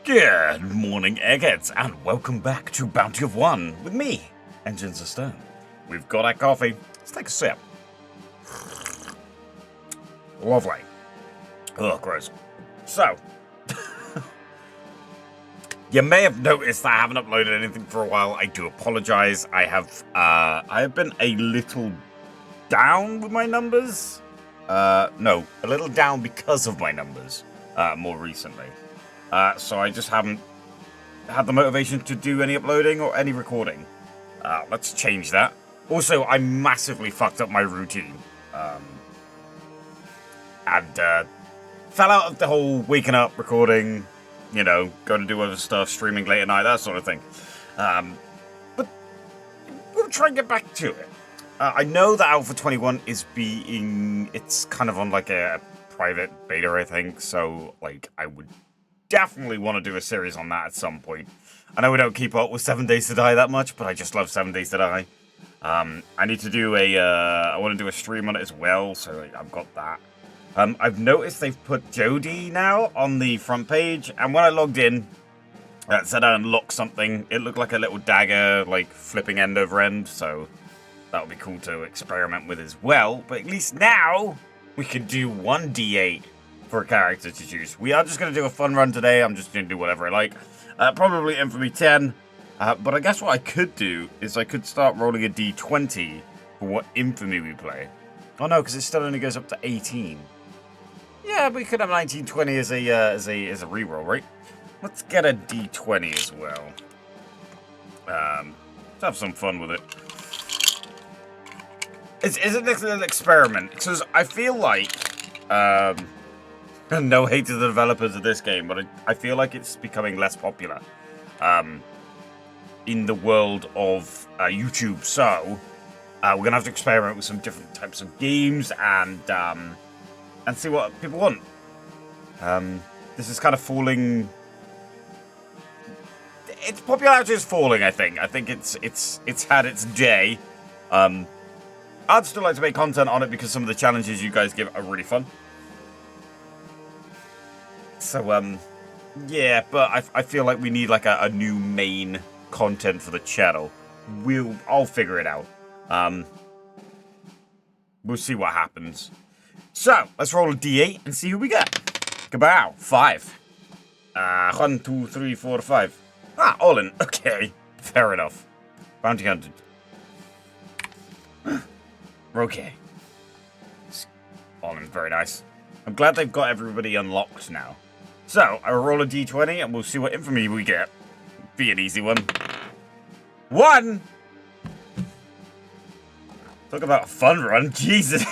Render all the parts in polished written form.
Good morning, eggheads, and welcome back to Bounty of One with me, EnginesTheStone. We've got our coffee. Let's take a sip. Lovely. Oh, gross. So, you may have noticed that I haven't uploaded anything for a while. I do apologize. I have been a little down with my numbers. No, a little down because of my numbers, more recently. So I just haven't had the motivation to do any uploading or any recording. Let's change that. Also, I massively fucked up my routine. And fell out of the whole waking up, recording, you know, going to do other stuff, streaming late at night, that sort of thing. But we'll try and get back to it. I know that Alpha 21 is it's kind of on like a private beta, I think. So, like, I would definitely want to do a series on that at some point. I know we don't keep up with 7 Days to Die that much, but I just love 7 Days to Die. I need to do I want to do a stream on it as well, so like, I've got that. I've noticed they've put Jody now on the front page, and when I logged in, it said I unlocked something. It looked like a little dagger, like flipping end over end, so that would be cool to experiment with as well. But at least now, we can do 1d8 for a character to choose. We are just going to do a fun run today. I'm just going to do whatever I like. Probably Infamy 10. But I guess what I could do is I could start rolling a d20 for what Infamy we play. Oh no, because it still only goes up to 18. Yeah, but we could have 1920 as a reroll, right? Let's get a d20 as well. Let's have some fun with it. It's a little experiment, because I feel like no hate to the developers of this game, but I feel like it's becoming less popular in the world of YouTube. So we're gonna have to experiment with some different types of games and see what people want. This is kind of falling. Its popularity is falling. I think it's had its day. I'd still like to make content on it because some of the challenges you guys give are really fun. So, yeah, but I feel like we need like a new main content for the channel. I'll figure it out. We'll see what happens. So, let's roll a d8 and see who we get. Kabow, 5. 1, 2, 3, 4, 5. Ah, all in. Okay, fair enough. Bounty hunted. Okay. All in, very nice. I'm glad they've got everybody unlocked now. So, I'll roll a d20 and we'll see what infamy we get. Be an easy one. 1! Talk about a fun run, Jesus.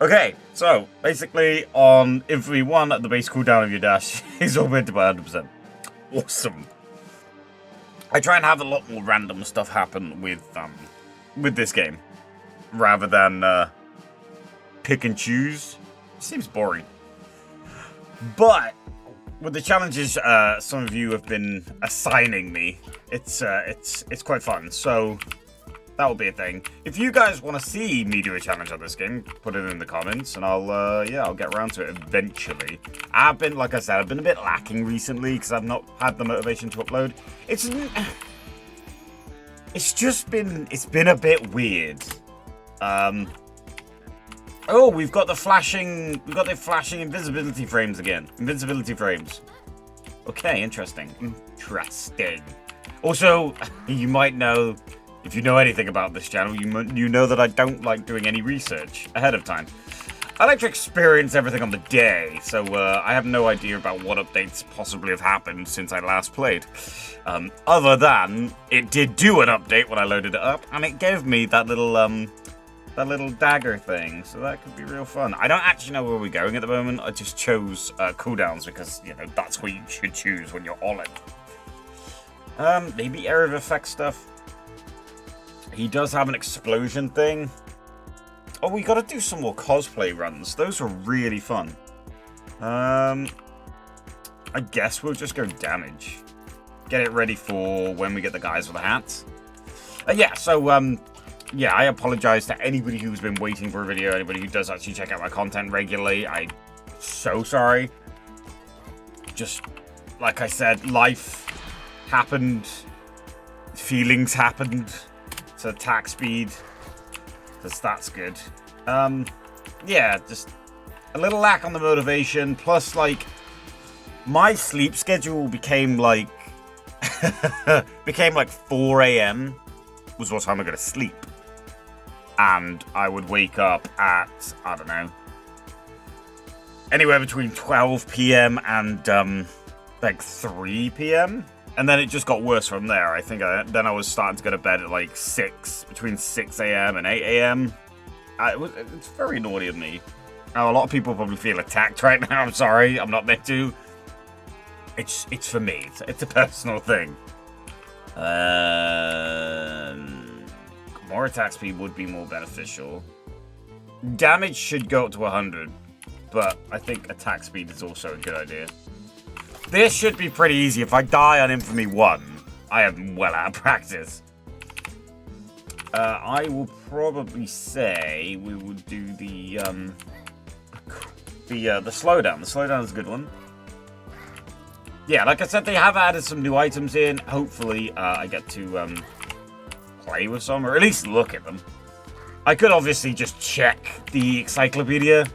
Okay, so, basically, on Infamy 1, the base cooldown of your dash is augmented by 100%. Awesome. I try and have a lot more random stuff happen with this game, rather than pick and choose. It seems boring. But with the challenges some of you have been assigning me, it's quite fun. So that will be a thing. If you guys want to see me do a challenge on this game, put it in the comments, and I'll get around to it eventually. Like I said, I've been a bit lacking recently because I've not had the motivation to upload. It's been a bit weird. Oh, we've got the flashing invisibility frames again. Invincibility frames. Okay, interesting. Also, you might know, if you know anything about this channel, you know that I don't like doing any research ahead of time. I like to experience everything on the day, so I have no idea about what updates possibly have happened since I last played. Other than, it did do an update when I loaded it up, and it gave me that little dagger thing, so that could be real fun. I don't actually know where we're going at the moment. I just chose cooldowns because, you know, that's what you should choose when you're on it. Maybe area of effect stuff. He does have an explosion thing. Oh, we gotta do some more cosplay runs. Those were really fun. I guess we'll just go damage. Get it ready for when we get the guys with the hats. Yeah, so, yeah, I apologize to anybody who's been waiting for a video, anybody who does actually check out my content regularly. I'm so sorry. just, like I said, life happened, feelings happened, so attack speed, because that's good. Yeah, just a little lack on the motivation, plus, like, my sleep schedule became like 4 a.m. was what time I'm gonna sleep. And I would wake up at, I don't know, anywhere between 12 p.m. and like 3 p.m. And then it just got worse from there. I think then I was starting to go to bed at like between 6 a.m. and 8 a.m. It's very naughty of me. Now, a lot of people probably feel attacked right now. I'm sorry, I'm not meant to. It's for me. It's a personal thing. More attack speed would be more beneficial. Damage should go up to 100, but I think attack speed is also a good idea. This should be pretty easy. If I die on Infamy 1, I am well out of practice. I will probably say we would do the slowdown. The slowdown is a good one. Yeah, like I said, they have added some new items in. Hopefully, I get to play with some, or at least look at them. I could obviously just check the encyclopedia,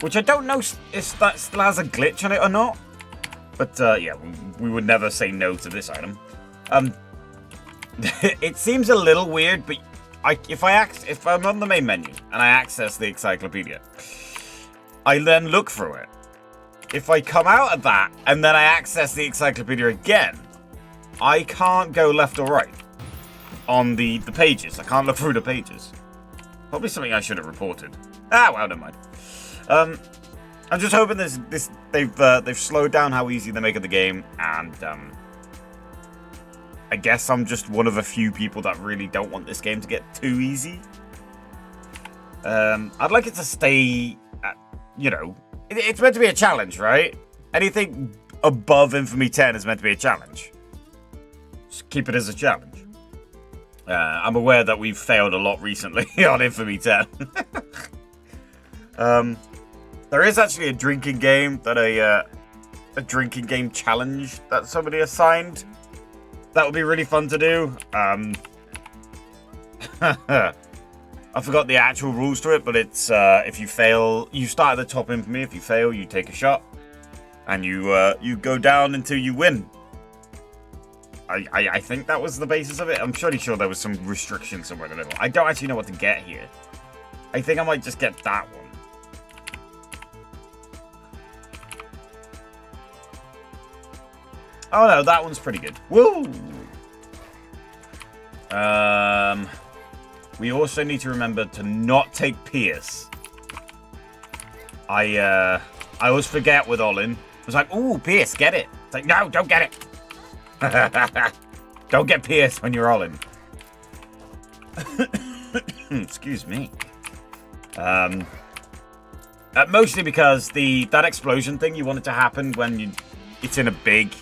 which I don't know if that still has a glitch on it or not. But yeah, we would never say no to this item. It seems a little weird, but if I'm on the main menu and I access the encyclopedia, I then look through it. If I come out of that and then I access the encyclopedia again, I can't go left or right on the pages. I can't look through the pages. Probably something I should have reported. Well, never mind. I'm just hoping they've slowed down how easy they're making the game, and I guess I'm just one of a few people that really don't want this game to get too easy. I'd like it to stay at, it's meant to be a challenge, right? Anything above Infamy 10 is meant to be a challenge. Just keep it as a challenge. I'm aware that we've failed a lot recently on Infamy 10. There is actually a drinking game that a drinking game challenge that somebody assigned. That would be really fun to do. I forgot the actual rules to it, but it's if you fail, you start at the top Infamy. If you fail, you take a shot, and you go down until you win. I think that was the basis of it. I'm pretty sure there was some restriction somewhere in the middle. I don't actually know what to get here. I think I might just get that one. Oh no, that one's pretty good. Woo! We also need to remember to not take Pierce. I always forget with Olin. I was like, ooh, Pierce, get it. It's like, no, don't get it. Don't get Pierce when you're Olin. Excuse me. Mostly because that explosion thing, you want it to happen when it's in a big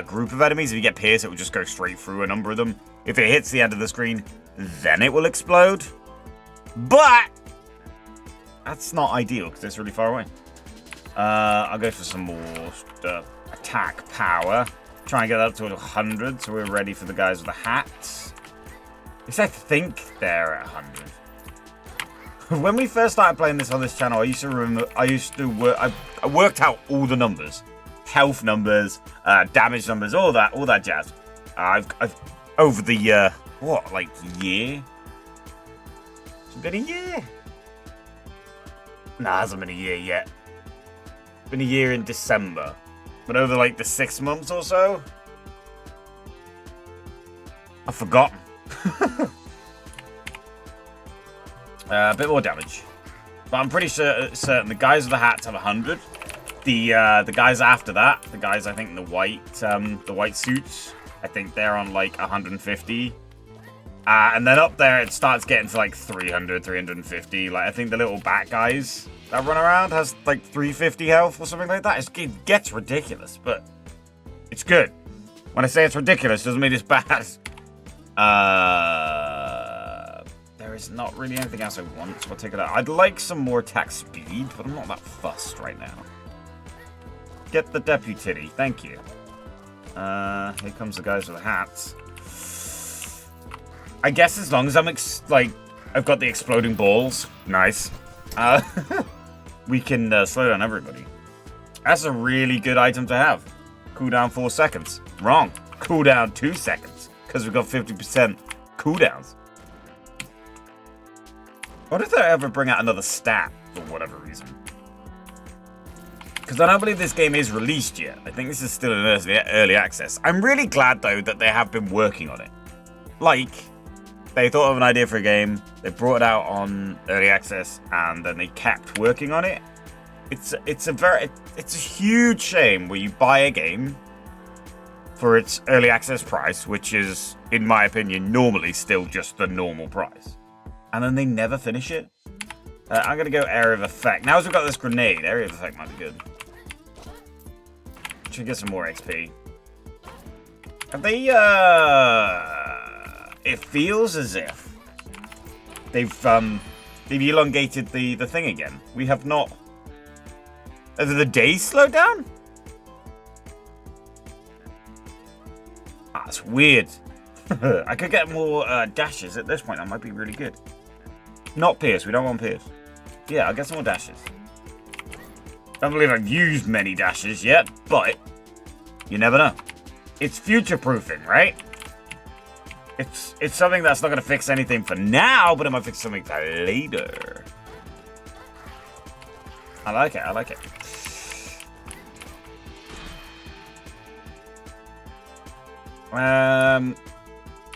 group of enemies. If you get Pierce, it will just go straight through a number of them. If it hits the end of the screen, then it will explode. But that's not ideal because it's really far away. I'll go for some more attack power. Try and get that up to 100 so we're ready for the guys with the hats. At least I think they're at 100. When we first started playing this on this channel, I worked out all the numbers. Health numbers, damage numbers, all that jazz. I've over the year. It's been a year? Nah, it hasn't been a year yet. It's been a year in December. But over the 6 months or so, I've forgotten. A bit more damage. But I'm pretty certain the guys with the hats have 100. The guys after that, the guys I think in the white suits, I think they're on 150. And then up there it starts getting to 300, 350. I think the little bat guys that run around has 350 health or something like that. It gets ridiculous, but it's good. When I say it's ridiculous, doesn't mean it's bad. There is not really anything else I want, so I'll take it out. I'd like some more attack speed, but I'm not that fussed right now. Get the deputy. Thank you. Here comes the guys with the hats. I guess as long as I'm I've got the exploding balls. Nice. We can slow down everybody. That's a really good item to have. Cooldown 4 seconds. Wrong. Cooldown 2 seconds. Because we've got 50% cooldowns. What if they ever bring out another stat for whatever reason? Because I don't believe this game is released yet. I think this is still in early access. I'm really glad, though, that they have been working on it. Like, they thought of an idea for a game, they brought it out on early access, and then they kept working on it. It's a huge shame where you buy a game for its early access price, which is, in my opinion, normally still just the normal price. And then they never finish it. I'm going to go Area of Effect. Now as we've got this grenade, Area of Effect might be good. Should get some more XP. Have they, it feels as if they've elongated the thing again. We have not... Have the days slowed down? That's weird. I could get more dashes at this point. That might be really good. Not Pierce. We don't want Pierce. Yeah, I'll get some more dashes. I don't believe I've used many dashes yet, but you never know. It's future-proofing, right? It's something that's not going to fix anything for now, but it might fix something for later. I like it. I like it.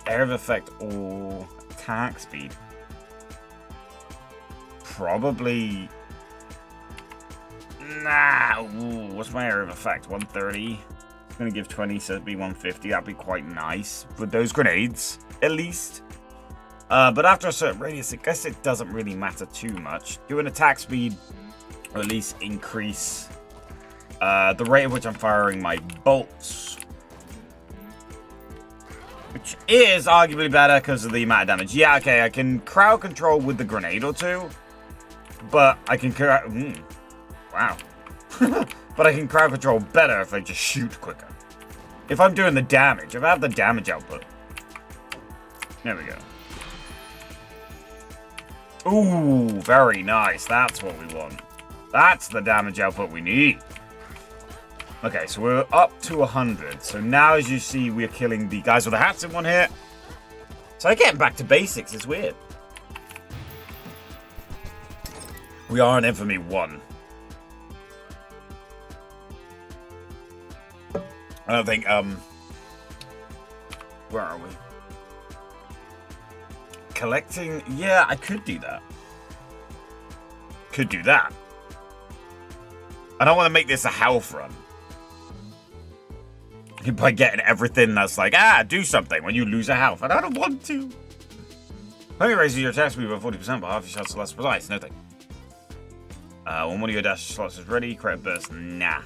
Area of Effect or attack speed. Probably. Nah. Ooh, what's my Area of Effect? 130. It's gonna give 20, so it'd be 150. That'd be quite nice with those grenades, at least. But after a certain radius, I guess it doesn't really matter too much. Do an attack speed, or at least increase the rate at which I'm firing my bolts. Which is arguably better because of the amount of damage. Yeah, okay, I can crowd control with the grenade or two. But I can... wow. But I can crowd control better if I just shoot quicker. If I'm doing the damage, if I have the damage output. There we go. Ooh, very nice. That's what we want. That's the damage output we need. Okay, so we're up to 100. So now, as you see, we're killing the guys with the hats in one hit. So getting back to basics is weird. We are in Infamy 1. I don't think, where are we? Collecting, yeah, I could do that. Could do that. I don't want to make this a health run. By getting everything that's like, do something when you lose a health. And I don't want to. Only raises your attack speed by 40%, but half your shots are less precise. No thing. When one of your dash slots is ready, create a burst. Nah.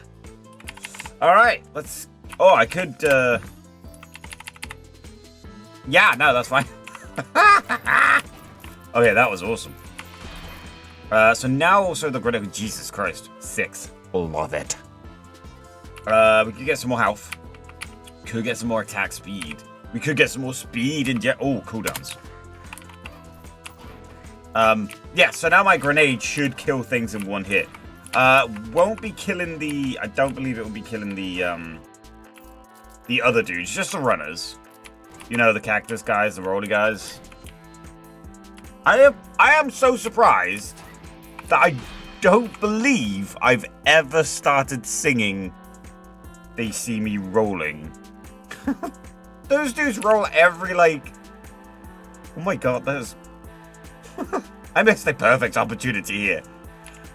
Alright, let's... Oh, I could, Yeah, no, that's fine. Okay, that was awesome. So now also the grenade... Jesus Christ. 6. Love it. We could get some more health. Could get some more attack speed. We could get some more speed and cooldowns. Yeah, so now my grenade should kill things in one hit. Won't be killing the... I don't believe it will be killing the other dudes, just the runners. You know, the cactus guys, the roly guys. I am so surprised that I don't believe I've ever started singing They See Me Rolling. Those dudes roll every, like... Oh my god, there's... I missed a perfect opportunity here.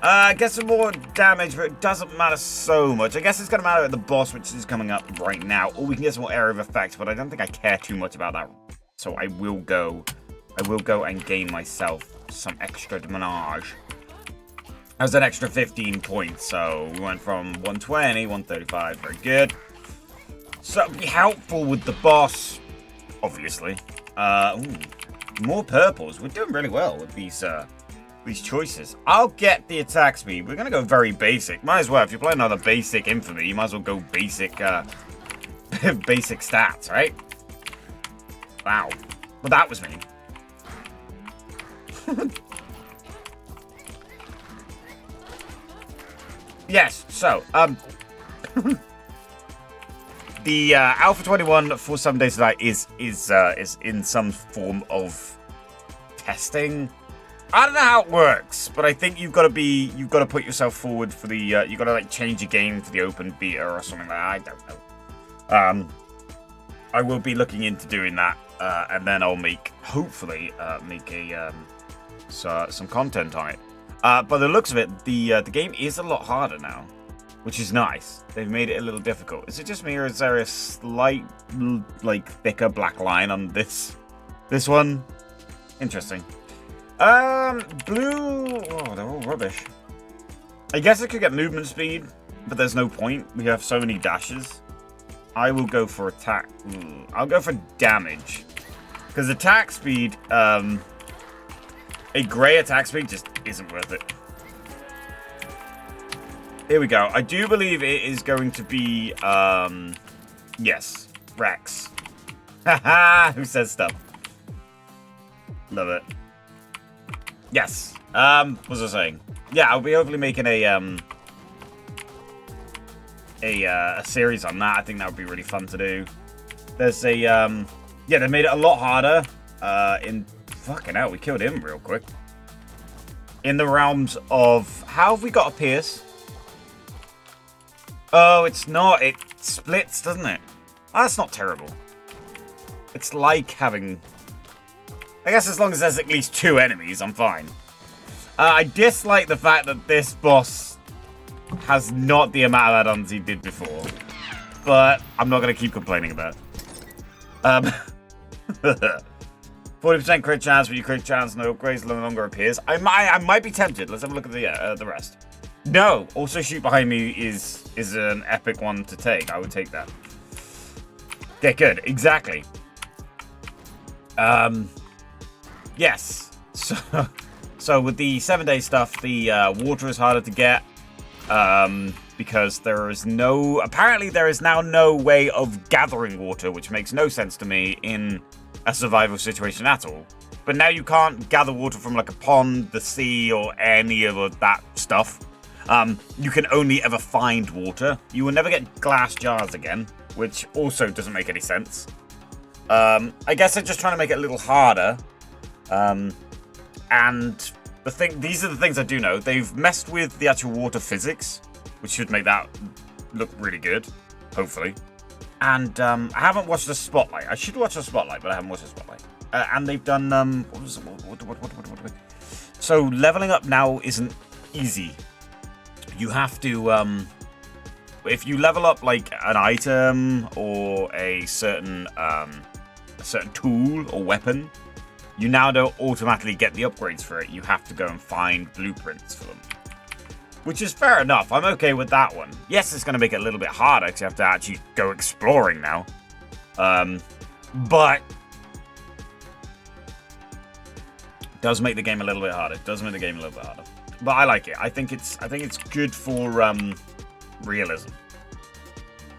Get some more damage, but it doesn't matter so much. I guess it's going to matter at the boss, which is coming up right now. Or we can get some more Area of Effect, but I don't think I care too much about that. So I will go and gain myself some extra damage. That was an extra 15 points, so we went from 120, 135, very good. So it'll be helpful with the boss, obviously. More purples. We're doing really well with these these choices. I'll get the attack speed. We're gonna go very basic. Might as well. If you're playing another basic Infamy, you might as well go basic, basic stats, right? Wow. But that was mean. Yes. So, the Alpha 21 for 7 Days to Die is in some form of testing. I don't know how it works, but I think you've got to put yourself forward for the you've got to like change your game for the open beta or something like that. I don't know. I will be looking into doing that, and then I'll hopefully make some content on it. By the looks of it, the game is a lot harder now, which is nice. They've made it a little difficult. Is it just me, or is there a slight like thicker black line on this one? Interesting. Blue... Oh, they're all rubbish. I guess I could get movement speed, but there's no point. We have so many dashes. I will go for attack. I'll go for damage. Because attack speed, a grey attack speed just isn't worth it. Here we go. I do believe it is going to be, yes, Rex. Haha, who says stuff? Love it. Yes. What was I saying? Yeah, I'll be hopefully making a series on that. I think that would be really fun to do. There's a yeah, they made it a lot harder. In fucking hell, we killed him real quick. In the realms of how have we got a pierce? Oh, it's not. It splits, doesn't it? Oh, that's not terrible. It's like having. I guess as long as there's at least 2 enemies, I'm fine. I dislike the fact that this boss has not the amount of add-ons he did before. But I'm not going to keep complaining about it. 40% crit chance, but your crit chance no upgrades no longer appears. I might be tempted. Let's have a look at the rest. No, also shoot behind me is an epic one to take. I would take that. Okay, good. Exactly. Yes. So with the 7-day stuff, the water is harder to get because there is apparently there is now no way of gathering water, which makes no sense to me in a survival situation at all. But now you can't gather water from like a pond, the sea, or any of that stuff. You can only ever find water. You will never get glass jars again, which also doesn't make any sense. I guess they're just trying to make it a little harder. And these are the things I do know. They've messed with the actual water physics, which should make that look really good, hopefully. And I haven't watched the Spotlight. I should watch the Spotlight, but I haven't watched the Spotlight. And they've done so leveling up now isn't easy. You have to if you level up like an item or a certain tool or weapon, you now don't automatically get the upgrades for it. You have to go and find blueprints for them. Which is fair enough. I'm okay with that one. Yes, it's going to make it a little bit harder because you have to actually go exploring now. But it does make the game a little bit harder. But I like it. I think it's good for realism.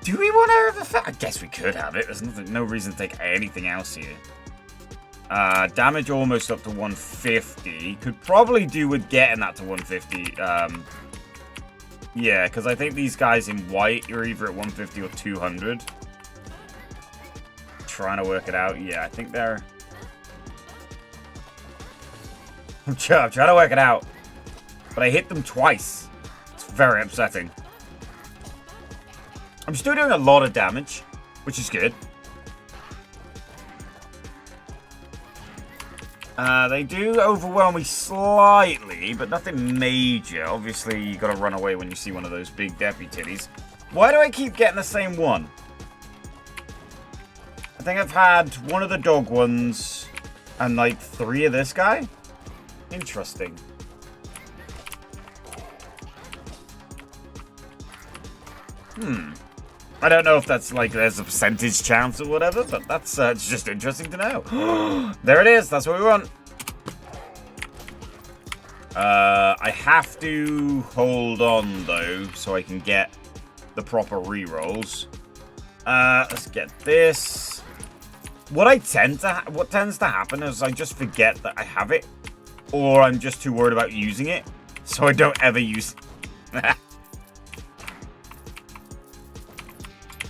Do we want to have effect? I guess we could have it. There's no reason to take anything else here. Damage almost up to 150. Could probably do with getting that to 150. Yeah, because I think these guys in white, you're either at 150 or 200. Trying to work it out. Yeah, I think they're... I'm trying to work it out. But I hit them twice. It's very upsetting. I'm still doing a lot of damage, which is good. They do overwhelm me slightly, but nothing major. Obviously, you gotta run away when you see one of those big deputies. Why do I keep getting the same one? I think I've had one of the dog ones and like 3 of this guy. Interesting. I don't know if that's like there's a percentage chance or whatever, but that's it's just interesting to know. There it is. That's what we want. I have to hold on, though, so I can get the proper rerolls. Let's get this. What tends to happen is I just forget that I have it, or I'm just too worried about using it, so I don't ever use it.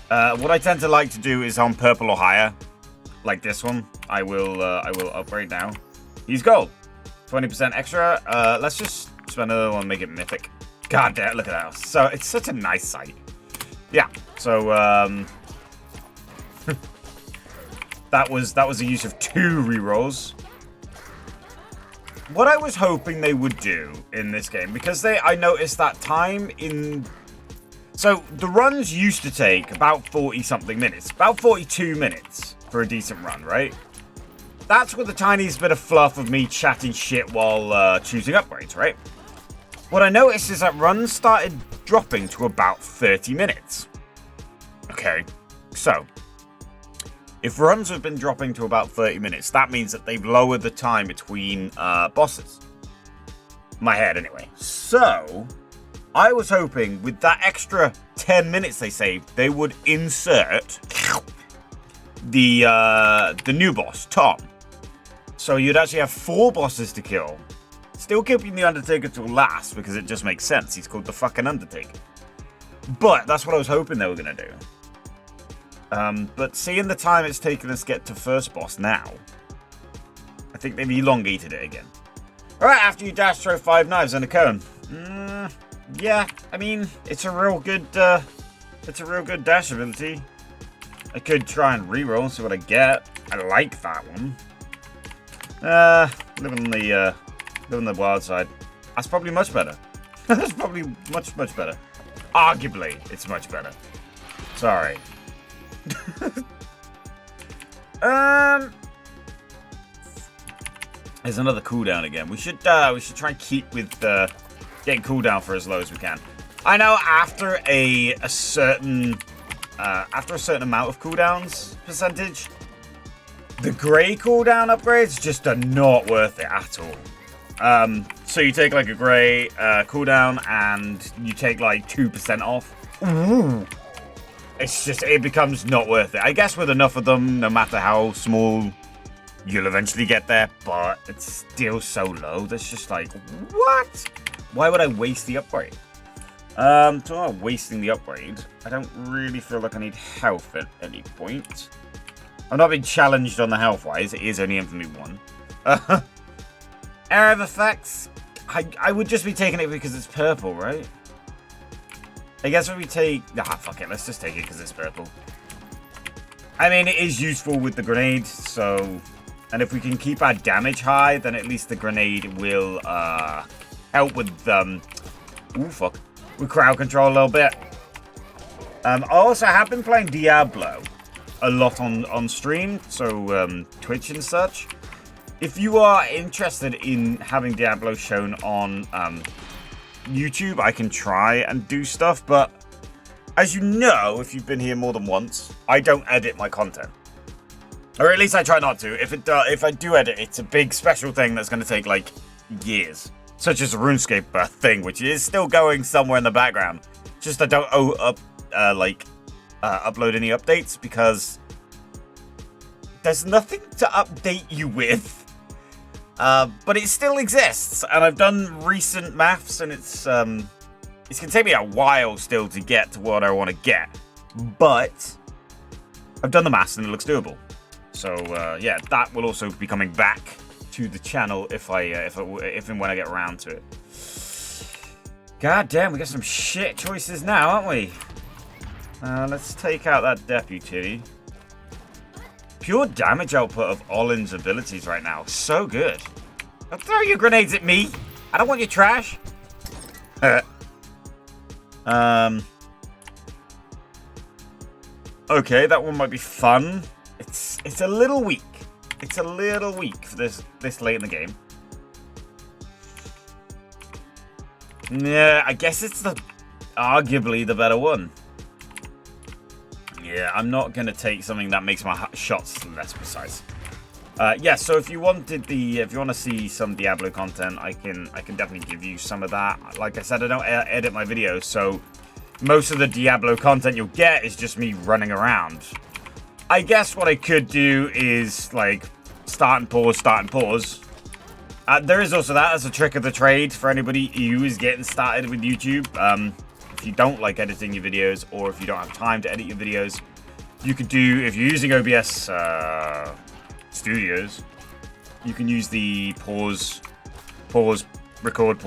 What I tend to like to do is on purple or higher, like this one. I will upgrade now. Use gold. 20% extra. Let's just spend another one, make it mythic. God damn, look at that. So it's such a nice sight. Yeah. So that was the use of 2 rerolls. What I was hoping they would do in this game, because I noticed that time in. So the runs used to take about 40-something minutes, about 42 minutes for a decent run, right? That's with the tiniest bit of fluff of me chatting shit while choosing upgrades, right? What I noticed is that runs started dropping to about 30 minutes. Okay, so if runs have been dropping to about 30 minutes, that means that they've lowered the time between bosses. My head, anyway. So I was hoping with that extra 10 minutes they saved, they would insert the new boss, Tom. So you'd actually have 4 bosses to kill. Still keeping the Undertaker till last, because it just makes sense. He's called the fucking Undertaker. But that's what I was hoping they were going to do. But seeing the time it's taken us to get to first boss now, I think they've elongated it again. Alright, after you dash, throw 5 knives and a cone. Yeah, I mean, it's a real good dash ability. I could try and reroll and see what I get. I like that one. Living on the wild side. That's probably much better. That's probably much better. Arguably, it's much better. Sorry. There's another cooldown again. We should try and keep with getting cooldown for as low as we can. I know after a certain amount of cooldowns percentage, the grey cooldown upgrades just are not worth it at all. So you take like a grey cooldown and you take like 2% off. Ooh. It becomes not worth it. I guess with enough of them, no matter how small, you'll eventually get there, but it's still so low. That's just like, what? Why would I waste the upgrade? Talking about wasting the upgrade, I don't really feel like I need health at any point. I've not been challenged on the health-wise. It is only Infamy 1. Area of effects. I would just be taking it because it's purple, right? I guess when we take... fuck it. Let's just take it because it's purple. I mean, it is useful with the grenade, so... And if we can keep our damage high, then at least the grenade will help with... with crowd control a little bit. Also, I have been playing Diablo a lot on stream, so Twitch and such. If you are interested in having Diablo shown on YouTube, I can try and do stuff, but as you know, if you've been here more than once, I don't edit my content. Or at least I try not to. If I do edit, it's a big special thing that's going to take, like, years. Such as a RuneScape thing, which is still going somewhere in the background. Just I don't upload any updates because there's nothing to update you with. But it still exists, and I've done recent maths, and it's going to take me a while still to get to what I want to get. But I've done the maths, and it looks doable. So yeah, that will also be coming back to the channel if and when I get around to it. God damn, we got some shit choices now, aren't we? Let's take out that deputy. Pure damage output of Olin's abilities right now. So good. Don't throw your grenades at me. I don't want your trash. Okay, that one might be fun. It's a little weak. It's a little weak for this late in the game. Yeah, I guess it's arguably the better one. Yeah, I'm not going to take something that makes my shots less precise. Yeah, so if you want to see some Diablo content, I can definitely give you some of that. Like I said, I don't edit my videos, so most of the Diablo content you'll get is just me running around. I guess what I could do is like start and pause. There is also that as a trick of the trade for anybody who is getting started with YouTube. If you don't like editing your videos, or if you don't have time to edit your videos, you could do, if you're using OBS Studios, you can use the pause, record.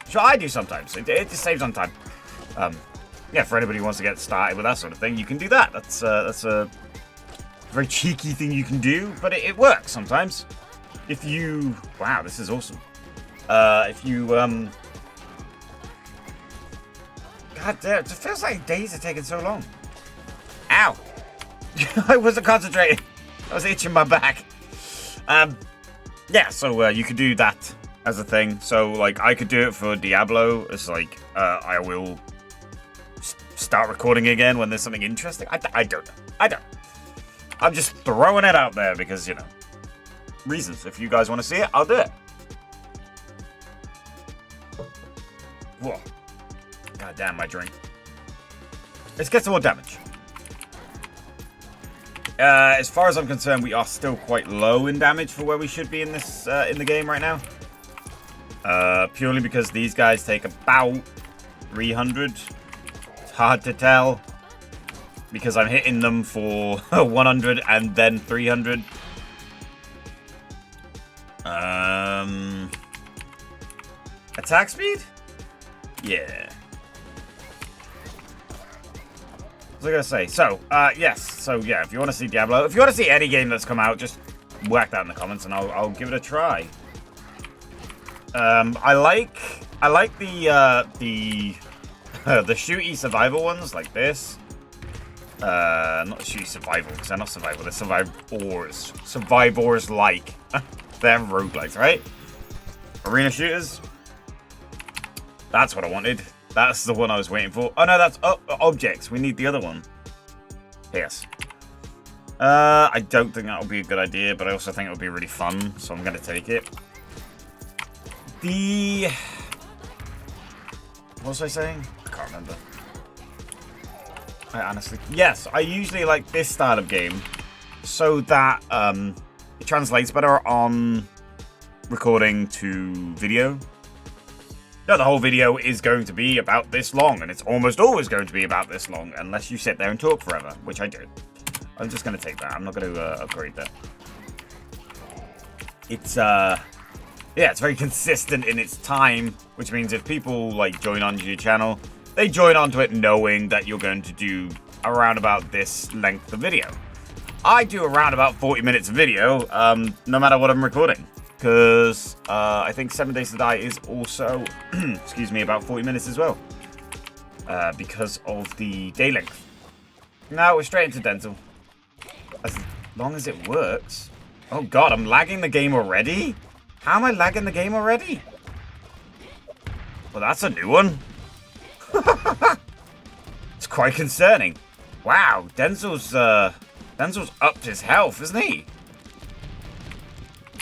So I do sometimes. It just saves on time. Yeah, for anybody who wants to get started with that sort of thing, you can do that. That's a very cheeky thing you can do, but it works sometimes. If you... Wow, this is awesome. If you... God damn, it feels like days are taking so long. Ow! I wasn't concentrating. I was itching my back. Yeah, so you could do that as a thing. So, like, I could do it for Diablo. It's like, I will start recording again when there's something interesting. I don't know. I'm just throwing it out there because, you know, reasons. If you guys want to see it, I'll do it. Whoa. God damn, my drink. Let's get some more damage. As far as I'm concerned, we are still quite low in damage for where we should be in this in the game right now. Purely because these guys take about 300. It's hard to tell because I'm hitting them for 100 and then 300. Attack speed? Yeah. What was I gonna say? So, yes. So, yeah, if you want to see Diablo, if you want to see any game that's come out, just whack that in the comments and I'll give it a try. I like the the shooty survival ones like this. Not shooty survival, because they're not survival, they're survivors. Survivors-like. They're roguelikes, right? Arena shooters. That's what I wanted. That's the one I was waiting for. Oh no, that's objects. We need the other one. Yes. I don't think that would be a good idea, but I also think it would be really fun, so I'm going to take it. What was I saying? I can't remember. I honestly... Yes, I usually like this style of game so that it translates better on recording to video. No, the whole video is going to be about this long, and it's almost always going to be about this long, unless you sit there and talk forever, which I do. I'm just going to take that. I'm not going to upgrade that. It's, yeah, it's very consistent in its time, which means if people, like, join onto your channel, they join onto it knowing that you're going to do around about this length of video. I do around about 40 minutes of video, no matter what I'm recording. Because I think 7 Days to Die is also, excuse me, about 40 minutes as well. Because of the day length. Now we're straight into dental. As long as it works. Oh god, I'm lagging the game already? How am I lagging the game already? Well, that's a new one. It's quite concerning. Wow, Denzel's upped his health, isn't he?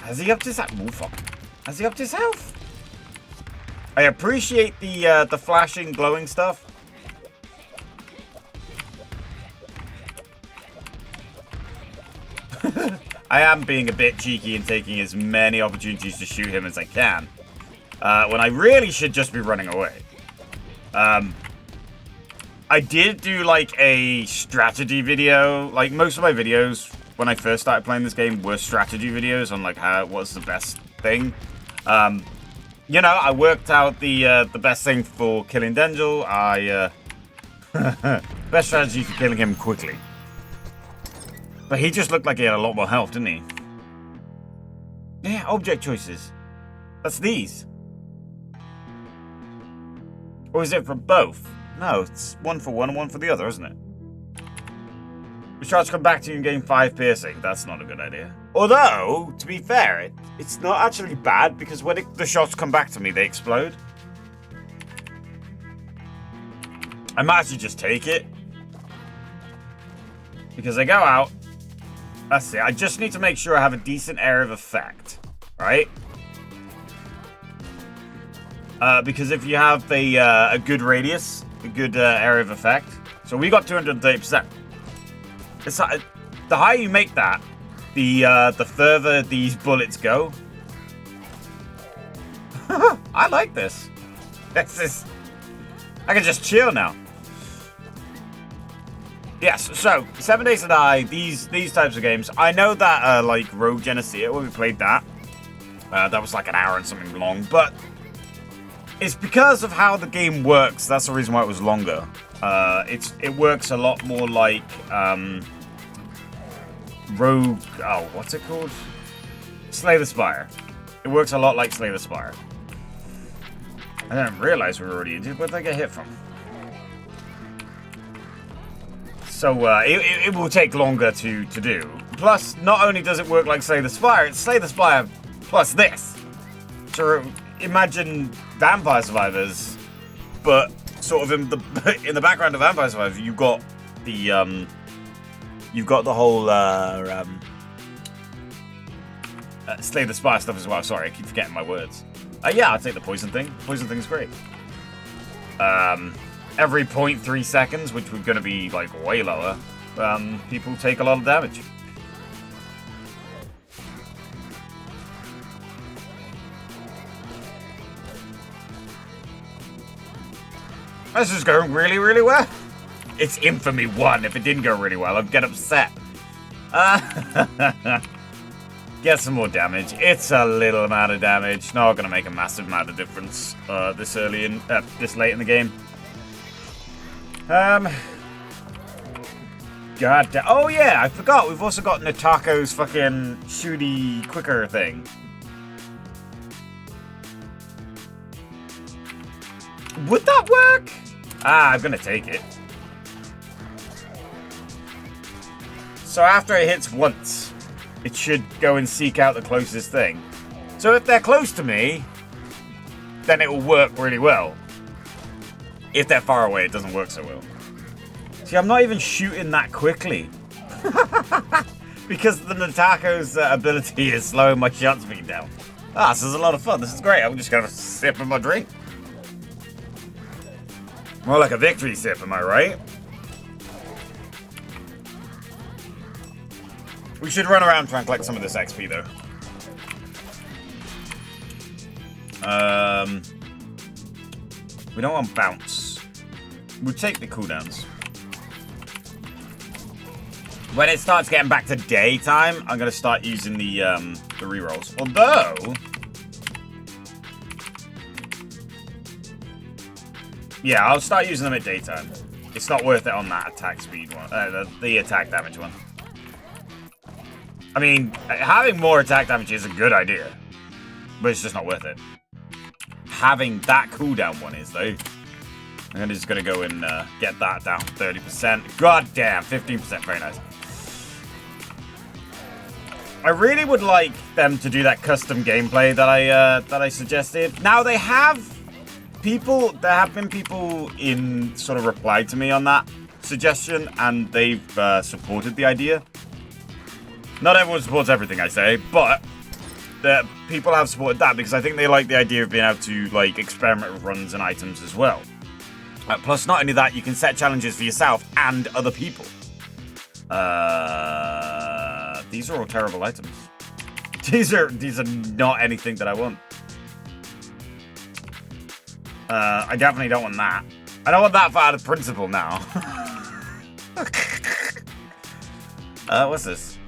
Has he upped his health? Oh, fuck. Has he upped his health? I appreciate the flashing, glowing stuff. I am being a bit cheeky and taking as many opportunities to shoot him as I can. When I really should just be running away. I did do, like, a strategy video. Like, most of my videos, when I first started playing this game, were strategy videos on, like, what's the best thing. You know, I worked out the best thing for killing Denzel. Best strategy for killing him quickly. But he just looked like he had a lot more health, didn't he? Yeah, object choices. That's these. Or is it for both? No, it's one for one and one for the other, isn't it? Recharge come back to you and gain 5 piercing. That's not a good idea. Although, to be fair, it's not actually bad because when the shots come back to me, they explode. I might actually just take it. Because they go out, That's it. I just need to make sure I have a decent area of effect, right? Because if you have a good radius, a good area of effect, so we got 230%. It's the higher you make that, the further these bullets go. I like this. This is. I can just chill now. Yes, so 7 Days to Die, these types of games. I know that like Rogue Geneseo, when we played that, that was like an hour and something long, but it's because of how the game works. That's the reason why it was longer. It works a lot more like Rogue. Oh, what's it called? Slay the Spire. It works a lot like Slay the Spire. I didn't realize we were already into it. Where did I get hit from? So it will take longer to do. Plus, not only does it work like Slay the Spire, it's Slay the Spire plus this. So imagine Vampire Survivors, but sort of in the background of Vampire Survivors, you've got the whole Slay the Spire stuff as well. Sorry, I keep forgetting my words. Yeah, I'll take the poison thing. Poison thing's great. Every 0.3 seconds, which we're going to be like way lower, people take a lot of damage. This is going really, really well. It's Infamy 1. If it didn't go really well, I'd get upset. Get some more damage. It's a little amount of damage. Not going to make a massive amount of difference this late in the game. God damn. Oh yeah, I forgot. We've also got Natako's fucking shooty quicker thing. Would that work? I'm gonna take it. So after it hits once, it should go and seek out the closest thing. So if they're close to me, then it will work really well. If they're far away, it doesn't work so well. See, I'm not even shooting that quickly. Because the Natako's ability is slowing my shot speed down. This is a lot of fun. This is great. I'm just gonna sip of my drink. More like a victory sip, am I right? We should run around and try and collect some of this XP, though. We don't want bounce. We'll take the cooldowns. When it starts getting back to daytime, I'm going to start using the rerolls. Although... yeah, I'll start using them at daytime. It's not worth it on that attack speed one. The attack damage one. I mean, having more attack damage is a good idea. But it's just not worth it. Having that cooldown one is, though. I'm just going to go and get that down 30%. God damn, 15%. Very nice. I really would like them to do that custom gameplay that I suggested. Now, there have been people in sort of replied to me on that suggestion, and they've supported the idea. Not everyone supports everything I say, but the people have supported that because I think they like the idea of being able to like experiment with runs and items as well. Plus, not only that, you can set challenges for yourself and other people. These are all terrible items. These are not anything that I want. I definitely don't want that. I don't want that for out of principle now. What's this?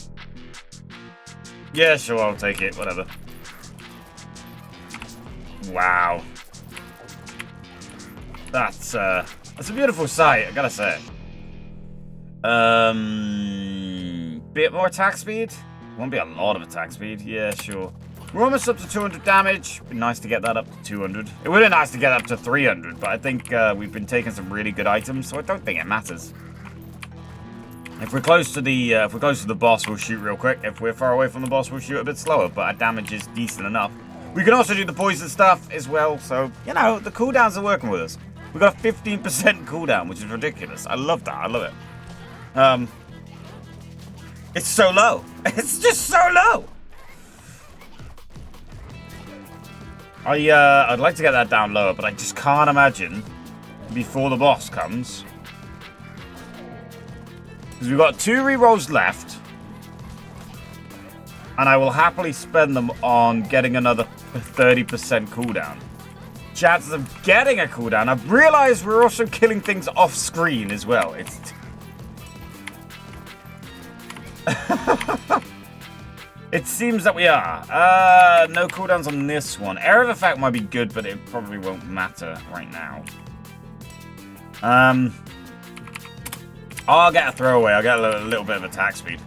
Yeah, sure, I'll take it. Whatever. Wow. That's a beautiful sight, I gotta say. Bit more attack speed? Won't be a lot of attack speed. Yeah, sure. We're almost up to 200 damage. Be nice to get that up to 200. It would be nice to get up to 300, but I think we've been taking some really good items, so I don't think it matters. If we're close to the boss, we'll shoot real quick. If we're far away from the boss, we'll shoot a bit slower, but our damage is decent enough. We can also do the poison stuff as well, so, you know, the cooldowns are working with us. We've got a 15% cooldown, which is ridiculous. I love that. I love it. It's so low. It's just so low. I'd like to get that down lower, but I just can't imagine before the boss comes. Because we've got 2 rerolls left. And I will happily spend them on getting another 30% cooldown. Chances of getting a cooldown. I've realized we're also killing things off screen as well. It's... It seems that we are. No cooldowns on this one. Area of Effect might be good, but it probably won't matter right now. I'll get a throwaway. I'll get a little bit of attack speed.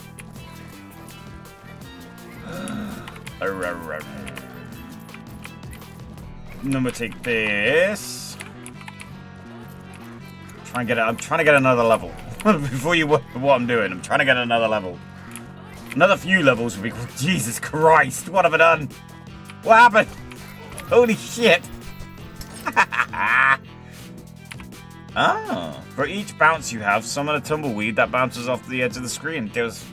Number take this. I'm trying to get another level. Before you what I'm doing, I'm trying to get another level. Another few levels would be... Jesus Christ, what have I done? What happened? Holy shit. Ah, for each bounce you have, summon a tumbleweed that bounces off the edge of the screen. There's...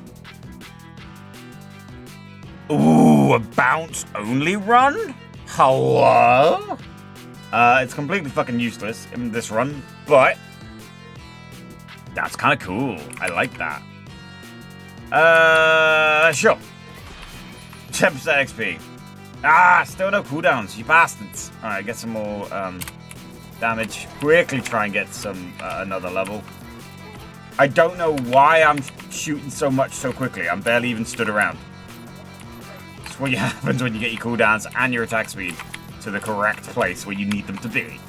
Ooh, a bounce-only run? Hello? It's completely fucking useless in this run, but... That's kind of cool. I like that. Sure. 10% XP. Ah, still no cooldowns, you bastards. Alright, get some more, damage. Quickly try and get some, another level. I don't know why I'm shooting so much so quickly. I'm barely even stood around. That's what happens when you get your cooldowns and your attack speed to the correct place where you need them to be.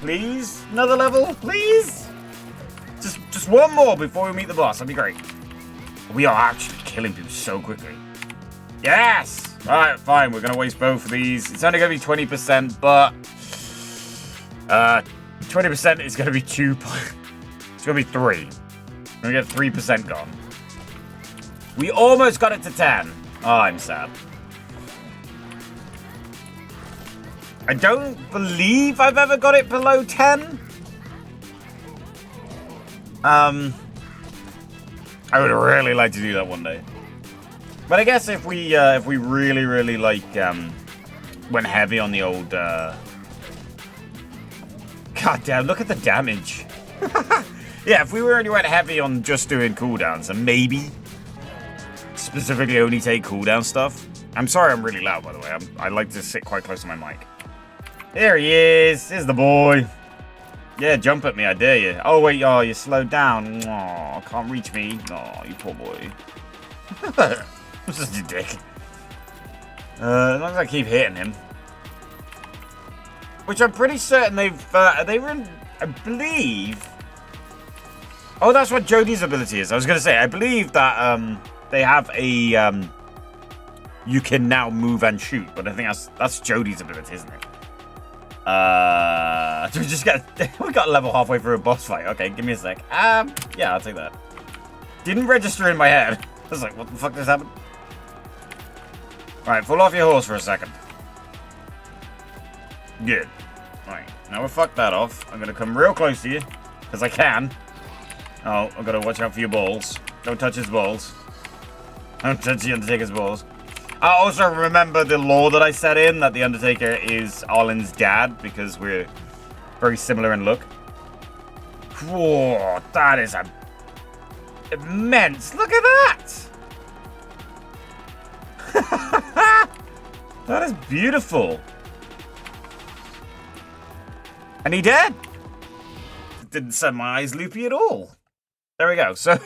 Please? Another level? Please? Just one more before we meet the boss. That'd be great. We are actually killing people so quickly. Yes! Alright, fine. We're going to waste both of these. It's only going to be 20%, but... 20% is going to be 2... It's going to be 3. We're going to get 3% gone. We almost got it to 10. Oh, I'm sad. I don't believe I've ever got it below 10. I would really like to do that one day. But I guess if we really, really like went heavy on the old God damn, look at the damage. Yeah, if we really went heavy on just doing cooldowns and maybe specifically only take cooldown stuff. I'm sorry I'm really loud, by the way. I like to sit quite close to my mic. There he is. Here's the boy. Yeah, jump at me, I dare you. Oh, wait, oh, you slowed down. Oh, can't reach me. Oh, you poor boy. I'm just a dick. As long as I keep hitting him. Which I'm pretty certain they were in, I believe... Oh, that's what Jodie's ability is. I was going to say, I believe that they have a... You can now move and shoot, but I think that's Jodie's ability, isn't it? We just we got level halfway through a boss fight. Okay, give me a sec. Yeah, I'll take that. Didn't register in my head. I was like, what the fuck just happened? Alright, fall off your horse for a second. Good. Alright, now we fucked that off. I'm gonna come real close to you, because I can. Oh, I've gotta watch out for your balls. Don't touch his balls. Don't touch the Undertaker's balls. I also remember the lore that I set in, that the Undertaker is Arlen's dad, because we're very similar in look. Whoa, that is immense. Look at that! That is beautiful. And he dead. It didn't send my eyes loopy at all. There we go. So,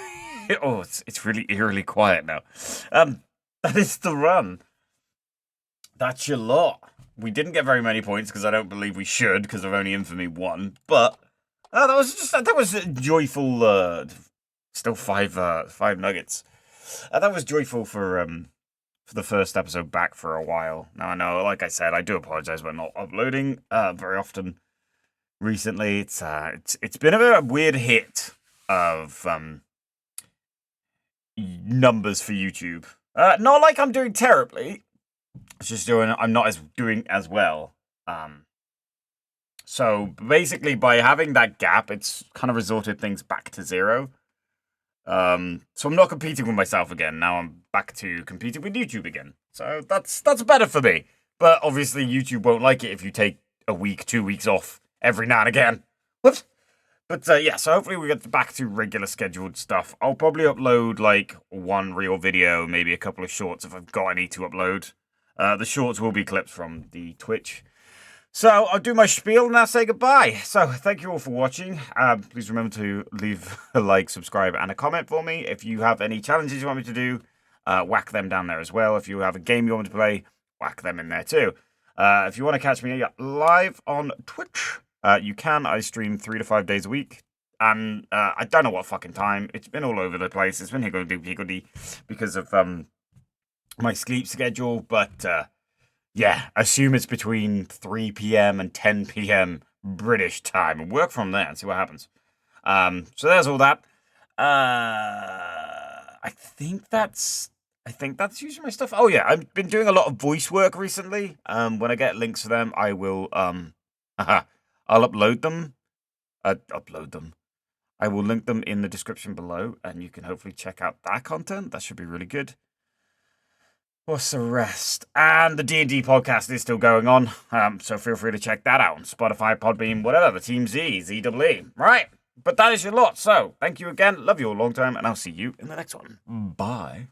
oh, it's really eerily quiet now. That is the run. That's your lot. We didn't get very many points because I don't believe we should because of only Infamy 1. But that was a joyful. Still five nuggets. That was joyful for the first episode back for a while. Now I know, like I said, I do apologize about not uploading very often recently. It's been a weird hit of numbers for YouTube. Not like I'm doing terribly. It's just I'm not doing as well. So basically, by having that gap, it's kind of resorted things back to zero. So I'm not competing with myself again. Now I'm back to competing with YouTube again. So that's better for me. But obviously YouTube won't like it if you take a week, 2 weeks off every now and again. Whoops. But yeah, so hopefully we get back to regular scheduled stuff. I'll probably upload like one real video, maybe a couple of shorts if I've got any to upload. The shorts will be clips from the Twitch. So I'll do my spiel and I'll say goodbye. So thank you all for watching. Please remember to leave a like, subscribe, and a comment for me. If you have any challenges you want me to do, whack them down there as well. If you have a game you want me to play, whack them in there too. If you want to catch me live on Twitch, you can. I stream 3 to 5 days a week. And I don't know what fucking time. It's been all over the place. It's been higgledy-piggledy because of my sleep schedule. But yeah, assume it's between 3 p.m. and 10 p.m. British time. And work from there and see what happens. So there's all that. I think that's usually my stuff. Oh yeah, I've been doing a lot of voice work recently. When I get links to them, I will I'll upload them. Upload them. I will link them in the description below, and you can hopefully check out that content. That should be really good. What's the rest? And the D&D podcast is still going on, so feel free to check that out on Spotify, Podbean, whatever, the Team Z, ZEE. Right, but that is your lot. So thank you again. Love you all long time, and I'll see you in the next one. Bye.